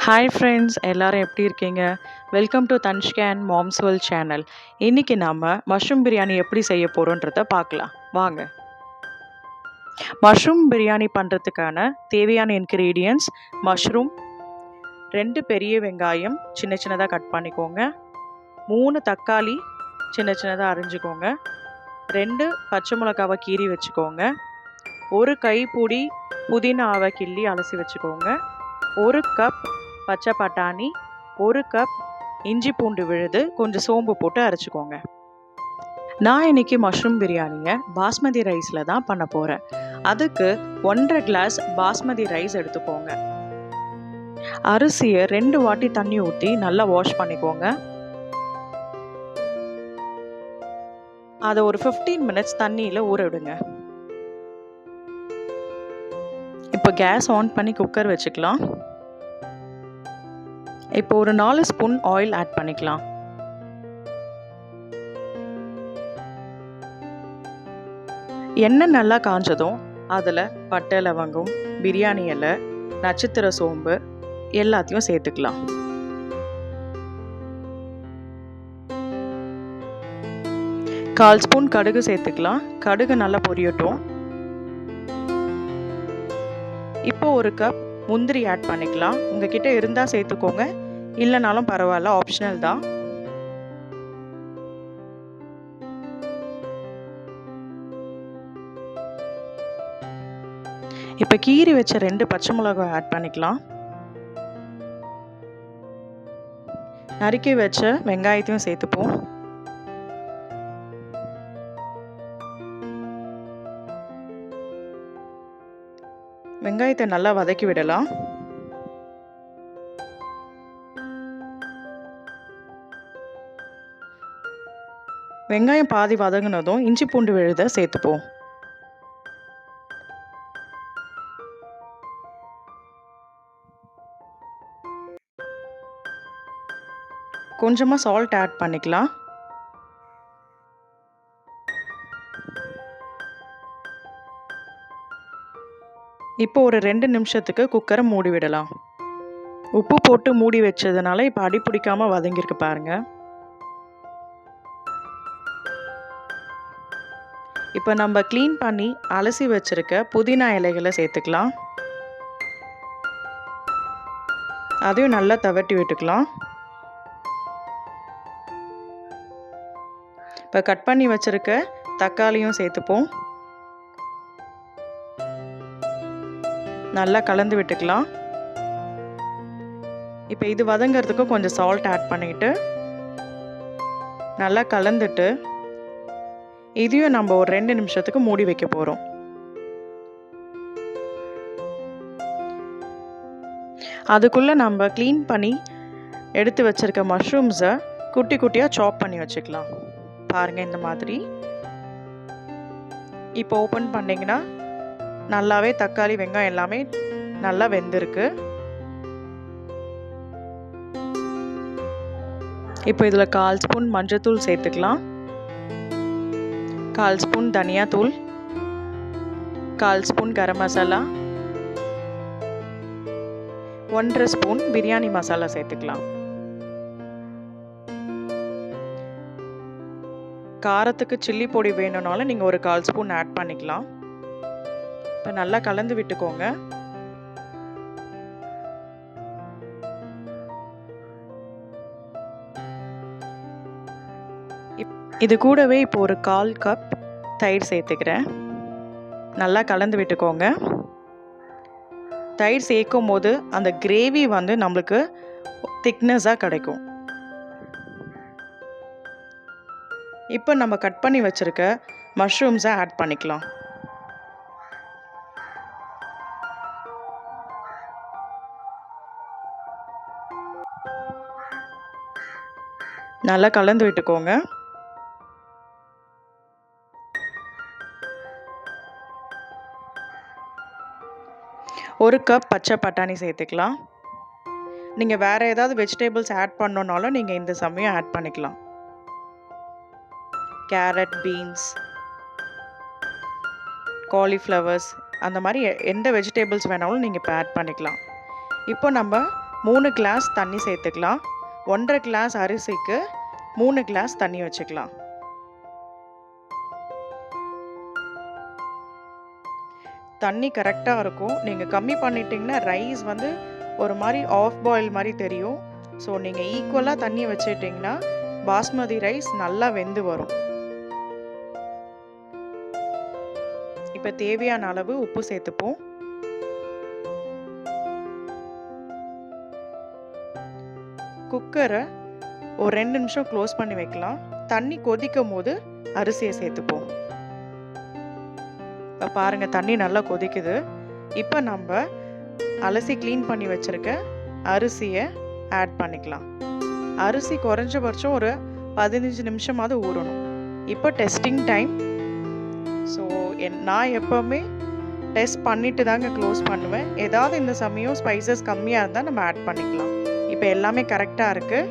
Hi friends, எல்லாரும் எப்படி இருக்கீங்க? Welcome to Dhanshka and moms world channel. இன்னைக்கு நாம மஷ்ரூம் பிரியாணி எப்படி செய்ய போறோன்றத பார்க்கலாம். வாங்க. மஷ்ரூம் பிரியாணி பண்ணுறதுக்கான தேவையான இன்க்ரீடியன்ட்ஸ்: மஷ்ரூம், 2 பெரிய வெங்காயம் சின்ன சின்னதாக கட் பண்ணிக்கோங்க, 3 தக்காளி சின்ன சின்னதாக அரிஞ்சுக்கோங்க, 2 பச்சை மிளகாவை கீறி வச்சுக்கோங்க, 1 கைப்பிடி புதினாவை கிள்ளி அலசி வச்சுக்கோங்க, 1 கப் பச்சை பட்டாணி, 1 கப் இஞ்சி பூண்டு விழுது, கொஞ்சம் சோம்பு போட்டு அரைச்சிக்கோங்க. நான் இன்னைக்கு மஷ்ரூம் பிரியாணியை பாஸ்மதி ரைஸில் தான் பண்ண போகிறேன். அதுக்கு 1.5 கிளாஸ் பாஸ்மதி ரைஸ் எடுத்துக்கோங்க. அரிசியை 2 வாட்டி தண்ணி ஊற்றி நல்லா வாஷ் பண்ணிக்கோங்க. அதை ஒரு 15 மினிட்ஸ் தண்ணியில் ஊற விடுங்க. இப்போ கேஸ் ஆன் பண்ணி குக்கர் வச்சுக்கலாம். இப்போ ஒரு 4 ஸ்பூன் ஆயில் ஆட் பண்ணிக்கலாம். எண்ணெய் நல்லா காஞ்சதும் அதில் பட்டை, லவங்கம், பிரியாணி இலை, நட்சத்திர சோம்பு எல்லாத்தையும் சேர்த்துக்கலாம். கால் ஸ்பூன் கடுகு சேர்த்துக்கலாம். கடுகு நல்லா பொரியட்டும். இப்போ 1 கப் முந்திரி ஆட் பண்ணிக்கலாம். உங்ககிட்ட இருந்தால் சேர்த்துக்கோங்க, இல்லைனாலும் பரவாயில்ல, ஆப்ஷனல் தான். இப்போ கீறி வச்ச 2 பச்சை மிளகாய் ஆட் பண்ணிக்கலாம். நறுக்கி வச்ச வெங்காயத்தையும் சேர்த்துப்போம். வெங்காயத்தை நல்லா வதக்கி விடலாம். வெங்காயம் பாதி வதங்கினதும் இஞ்சி பூண்டு விழுதை சேர்த்துப்போம். கொஞ்சமாக சால்ட் ஆட் பண்ணிக்கலாம். இப்போ ஒரு 2 நிமிஷத்துக்கு குக்கரை மூடி விடலாம். உப்பு போட்டு மூடி வச்சதுனால இப்போ அடி பிடிக்காம வதங்கியிருக்கு பாருங்க. இப்போ நம்ம க்ளீன் பண்ணி அலசி வச்சிருக்க புதினா இலைகளை சேர்த்துக்கலாம். அதையும் நல்லா தவட்டி விட்டுக்கலாம். இப்போ கட் பண்ணி வச்சிருக்க தக்காளியும் சேர்த்துப்போம். நல்லா கலந்து விட்டுக்கலாம். இப்போ இது வதங்கிறதுக்கு கொஞ்சம் சால்ட் ஆட் பண்ணிட்டு நல்லா கலந்துட்டு இதையும் நம்ம ஒரு 2 நிமிஷத்துக்கு மூடி வைக்க போகிறோம். அதுக்குள்ளே நம்ம க்ளீன் பண்ணி எடுத்து வச்சிருக்க மஷ்ரூம்ஸை குட்டி குட்டியாக சாப் பண்ணி வச்சுக்கலாம். பாருங்கள், இந்த மாதிரி. இப்போ ஓப்பன் பண்ணிங்கன்னா நல்லாவே தக்காளி, வெங்காயம் எல்லாமே நல்லா வெந்திருக்கு. இப்போ இதில் 1/4 ஸ்பூன் மஞ்சள்தூள் சேர்த்துக்கலாம், 1/4 ஸ்பூன் தனியாத்தூள், 1/4 ஸ்பூன் கரம் மசாலா, 1.5 ஸ்பூன் பிரியாணி மசாலா சேர்த்துக்கலாம். காரத்துக்கு சில்லி பொடி வேணும்னாலும் நீங்கள் ஒரு 1/4 ஸ்பூன் ஆட் பண்ணிக்கலாம். இப்போ நல்லா கலந்து விட்டுக்கோங்க. இது கூடவே இப்போ ஒரு 1/4 கப் தயிர் சேர்த்துக்கிறேன். நல்லா கலந்து விட்டுக்கோங்க. தயிர் சேர்க்கும் போது அந்த கிரேவி வந்து நம்மளுக்கு திக்னஸாக கிடைக்கும். இப்போ நம்ம கட் பண்ணி வச்சுருக்க மஷ்ரூம்ஸை ஆட் பண்ணிக்கலாம். நல்லா கலந்து விட்டுக்கோங்க. ஒரு கப் பச்சை பட்டாணி சேர்த்துக்கலாம். நீங்கள் வேறு ஏதாவது வெஜிடபிள்ஸ் ஆட் பண்ணணுன்னாலும் நீங்கள் இந்த சமயம் ஆட் பண்ணிக்கலாம். கேரட், பீன்ஸ், காலிஃப்ளவர்ஸ் அந்த மாதிரி எந்த வெஜிடபிள்ஸ் வேணாலும் நீங்கள் இப்போ ஆட் பண்ணிக்கலாம். இப்போ நம்ம 3 கிளாஸ் தண்ணி சேர்த்துக்கலாம். 1.5 கிளாஸ் அரிசிக்கு 3 கிளாஸ் தண்ணி வச்சுக்கலாம். தண்ணி கரெக்டாக இருக்கும். நீங்கள் கம்மி பண்ணிட்டீங்கன்னா ரைஸ் வந்து ஒரு மாதிரி ஆஃப் பாயில் மாதிரி தெரியும். ஸோ நீங்கள் ஈக்குவலாக தண்ணி வச்சுட்டிங்கன்னா பாஸ்மதி ரைஸ் நல்லா வெந்து வரும். இப்போ தேவையான அளவு உப்பு சேர்த்துப்போம். குக்கரை ஒரு 2 நிமிஷம் க்ளோஸ் பண்ணி வைக்கலாம். தண்ணி கொதிக்கும் போது அரிசியை சேர்த்துப்போம். இப்போ பாருங்கள் தண்ணி நல்லா கொதிக்குது. இப்போ நம்ம அலசி க்ளீன் பண்ணி வச்சுருக்க அரிசியை ஆட் பண்ணிக்கலாம். அரிசி குறைஞ்சபட்சம் ஒரு 15 நிமிஷமாவது ஊறணும். இப்போ டெஸ்டிங் டைம். ஸோ நான் எப்போவுமே டெஸ்ட் பண்ணிட்டு தாங்க க்ளோஸ் பண்ணுவேன். ஏதாவது இந்த சமயம் ஸ்பைசஸ் கம்மியாக இருந்தால் நம்ம ஆட் பண்ணிக்கலாம். இப்போ எல்லாமே கரெக்டாக இருக்குது.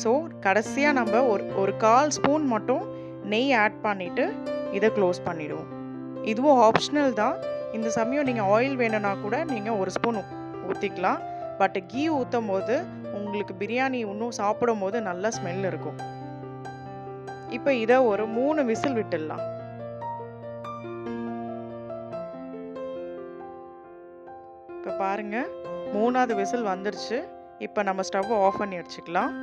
ஸோ கடைசியாக நம்ம ஒரு 1/4 ஸ்பூன் மட்டும் நெய் ஆட் பண்ணிவிட்டு இதை க்ளோஸ் பண்ணிவிடுவோம். இதுவும் ஆப்ஷனல் தான். இந்த சமயம் நீங்கள் ஆயில் வேணும்னா கூட நீங்கள் 1 ஸ்பூன் ஊற்றிக்கலாம். பட் கீ ஊற்றும் போது உங்களுக்கு பிரியாணி இன்னும் சாப்பிடும் போது நல்ல ஸ்மெல் இருக்கும். இப்போ இதை ஒரு 3 விசில் விட்டுடலாம். இப்போ பாருங்கள் 3ஆவது விசில் வந்துருச்சு. இப்போ நம்ம ஸ்டவ்வை ஆஃப் பண்ணி வச்சுக்கலாம்.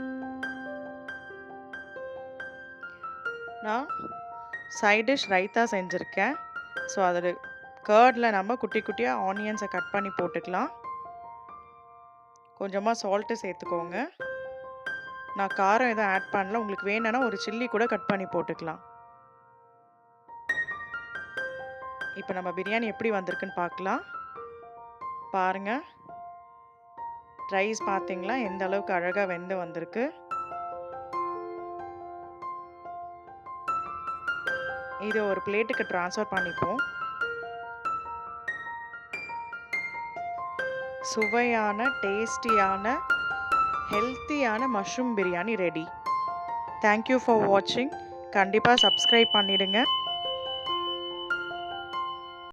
நான் சைட் டிஷ் ரைத்தா செஞ்சுருக்கேன். ஸோ அதில் கர்டில் நம்ம குட்டி குட்டியாக ஆனியன்ஸை கட் பண்ணி போட்டுக்கலாம். கொஞ்சமாக சால்ட்டு சேர்த்துக்கோங்க. நான் காரம் எதுவும் ஆட் பண்ணல. உங்களுக்கு வேணும்னா ஒரு சில்லி கூட கட் பண்ணி போட்டுக்கலாம். இப்போ நம்ம பிரியாணி எப்படி வந்திருக்குன்னு பார்க்கலாம். பாருங்கள் ரைஸ் பார்த்தீங்களா எந்த அளவுக்கு அழகாக வெந்து வந்திருக்கு. இதை ஒரு பிளேட்டுக்கு ட்ரான்ஸ்ஃபர் பண்ணிப்போம். சுவையான டேஸ்டியான ஹெல்த்தியான mushroom biryani ready. Thank you for வாட்சிங். கண்டிப்பாக சப்ஸ்கிரைப் பண்ணிடுங்க.